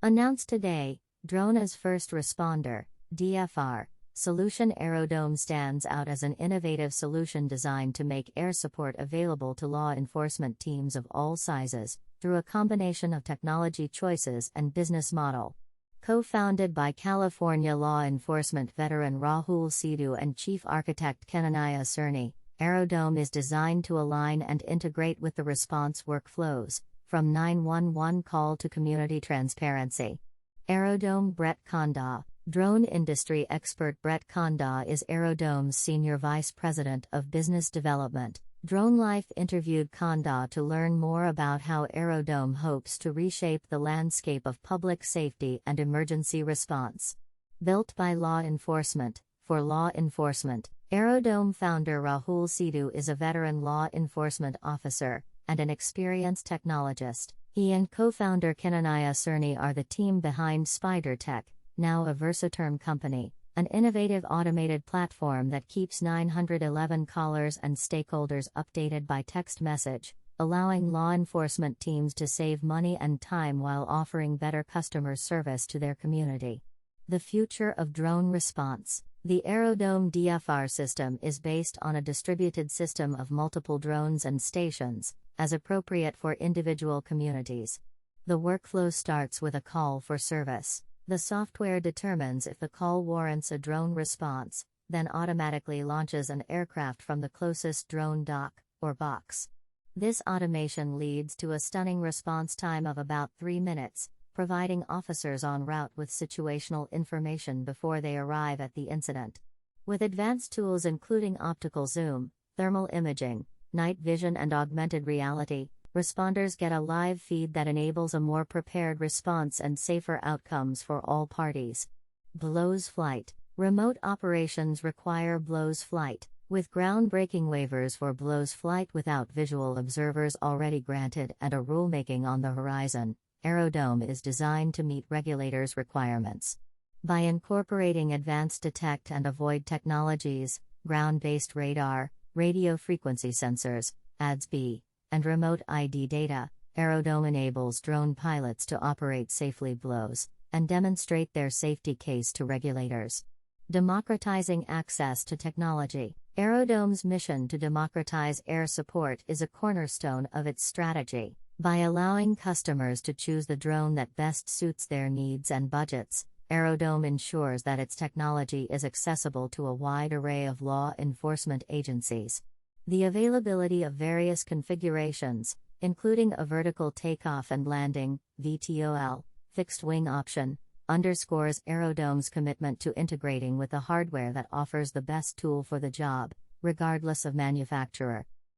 Announced today, Drone as First Responder, DFR, solution. Aerodome stands out as an innovative solution designed to make air support available to law enforcement teams of all sizes, through a combination of technology choices and business model. Co-founded by California law enforcement veteran Rahul Sidhu and chief architect Kananaya Cerny, Aerodome is designed to align and integrate with the response workflows, from 911 call to community transparency. Aerodome. Brett Konda, drone industry expert. Brett Konda is Aerodome's Senior Vice President of Business Development. Drone Life interviewed Konda to learn more about how Aerodome hopes to reshape the landscape of public safety and emergency response. Built by law enforcement, for law enforcement, Aerodome founder Rahul Sidhu is a veteran law enforcement officer and an experienced technologist. He and co-founder Kananaya Cerny are the team behind Spider Tech, now a Versaterm company, an innovative automated platform that keeps 911 callers and stakeholders updated by text message, allowing law enforcement teams to save money and time while offering better customer service to their community. The future of drone response. The Aerodome DFR system is based on a distributed system of multiple drones and stations, as appropriate for individual communities. The workflow starts with a call for service. The software determines if the call warrants a drone response, then automatically launches an aircraft from the closest drone dock, or box. This automation leads to a stunning response time of about 3 minutes, providing officers en route with situational information before they arrive at the incident. With advanced tools including optical zoom, thermal imaging, night vision and augmented reality, responders get a live feed that enables a more prepared response and safer outcomes for all parties. BVLOS Flight. Remote operations require BVLOS Flight, with groundbreaking waivers for BVLOS Flight without visual observers already granted and a rulemaking on the horizon. Aerodome is designed to meet regulators' requirements. By incorporating advanced detect and avoid technologies, ground-based radar, radio frequency sensors, ADS-B, and remote ID data, Aerodome enables drone pilots to operate safely BVLOS and demonstrate their safety case to regulators. Democratizing access to technology. Aerodome's mission to democratize air support is a cornerstone of its strategy. By allowing customers to choose the drone that best suits their needs and budgets, Aerodome ensures that its technology is accessible to a wide array of law enforcement agencies. The availability of various configurations, including a vertical takeoff and landing (VTOL) fixed wing option, underscores Aerodome's commitment to integrating with the hardware that offers the best tool for the job, regardless of manufacturer.